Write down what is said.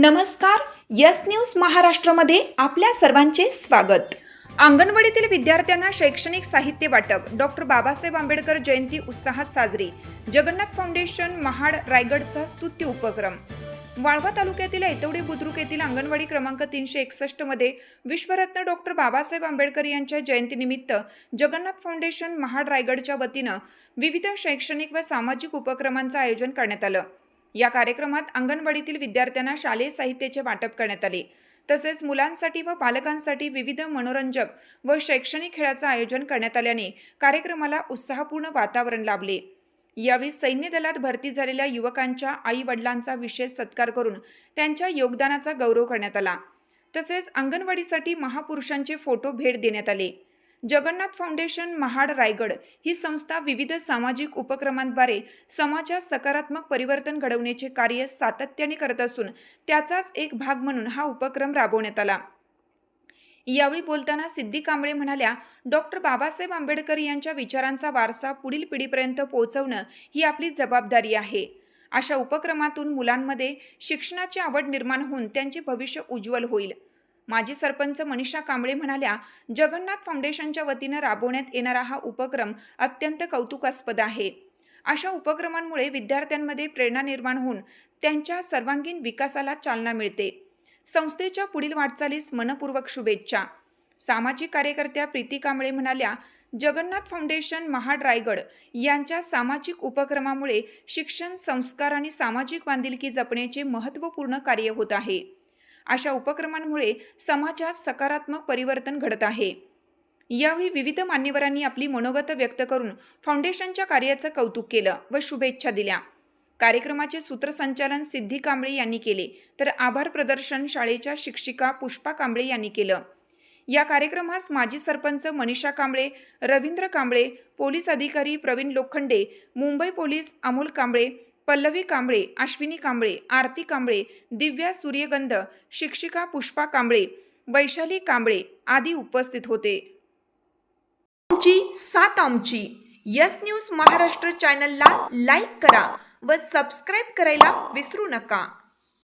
नमस्कार. Yes news महाराष्ट्रामध्ये आपल्या सर्वांचे स्वागत. अंगणवाडीतील विद्यार्थ्यांना शैक्षणिक साहित्य वाटप. डॉक्टर बाबासाहेब आंबेडकर जयंती उत्साहात साजरी. जगन्नाथ फाउंडेशन महाड रायगडचा स्तुत्य उपक्रम. वाळवा तालुक्यातील ऐतवडे बुद्रुक येथील अंगणवाडी क्रमांक 361 मध्ये विश्वरत्न डॉक्टर बाबासाहेब आंबेडकर यांच्या जयंतीनिमित्त जगन्नाथ फाउंडेशन महाड रायगडच्या वतीनं विविध शैक्षणिक व सामाजिक उपक्रमांचं आयोजन करण्यात आलं. या कार्यक्रमात अंगणवाडीतील विद्यार्थ्यांना शालेय साहित्याचे वाटप करण्यात आले. तसेच मुलांसाठी व पालकांसाठी विविध मनोरंजक व शैक्षणिक खेळाचं आयोजन करण्यात आल्याने कार्यक्रमाला उत्साहपूर्ण वातावरण लाभले. यावेळी सैन्य दलात भरती झालेल्या युवकांच्या आई वडिलांचा विशेष सत्कार करून त्यांच्या योगदानाचा गौरव करण्यात आला. तसेच अंगणवाडीसाठी महापुरुषांचे फोटो भेट देण्यात आले. जगन्नाथ फाउंडेशन महाड रायगड ही संस्था विविध सामाजिक उपक्रमांद्वारे समाजात सकारात्मक परिवर्तन घडवण्याचे कार्य सातत्याने करत असून त्याचाच एक भाग म्हणून हा उपक्रम राबवण्यात आला. यावेळी बोलताना सिद्धी कांबळे म्हणाल्या, डॉक्टर बाबासाहेब आंबेडकर यांच्या विचारांचा वारसा पुढील पिढीपर्यंत पोहोचवणं ही आपली जबाबदारी आहे. अशा उपक्रमातून मुलांमध्ये शिक्षणाची आवड निर्माण होऊन त्यांचे भविष्य उज्ज्वल होईल. माजी सरपंच मनीषा कांबळे म्हणाल्या, जगन्नाथ फाउंडेशनच्या वतीनं राबवण्यात येणारा हा उपक्रम अत्यंत कौतुकास्पद आहे. अशा उपक्रमांमुळे विद्यार्थ्यांमध्ये प्रेरणा निर्माण होऊन त्यांच्या सर्वांगीण विकासाला चालना मिळते. संस्थेच्या पुढील वाटचालीस मनपूर्वक शुभेच्छा. सामाजिक कार्यकर्त्या प्रीती कांबळे म्हणाल्या, जगन्नाथ फाउंडेशन महाड रायगड यांच्या सामाजिक उपक्रमामुळे शिक्षण, संस्कार आणि सामाजिक बांधिलकी जपण्याचे महत्त्वपूर्ण कार्य होत आहे. अशा उपक्रमांमुळे समाजात सकारात्मक परिवर्तन घडत आहे. यावेळी विविध मान्यवरांनी आपली मनोगत व्यक्त करून फाउंडेशनच्या कार्याचं कौतुक केलं व शुभेच्छा दिल्या. कार्यक्रमाचे सूत्रसंचालन सिद्धी कांबळे यांनी केले, तर आभार प्रदर्शन शाळेच्या शिक्षिका पुष्पा कांबळे यांनी केलं. या कार्यक्रमास माजी सरपंच मनीषा कांबळे, रवींद्र कांबळे, पोलीस अधिकारी प्रवीण लोखंडे, मुंबई पोलीस अमोल कांबळे, पल्लवी कांबळे, अश्विनी कांबळे, आरती कांबळे, दिव्या सूर्यगंध, शिक्षिका पुष्पा कांबळे, वैशाली कांबळे आदी उपस्थित होते. आमची साथ आमची. यस न्यूज महाराष्ट्र चॅनलला लाईक करा व सबस्क्राईब करायला विसरू नका.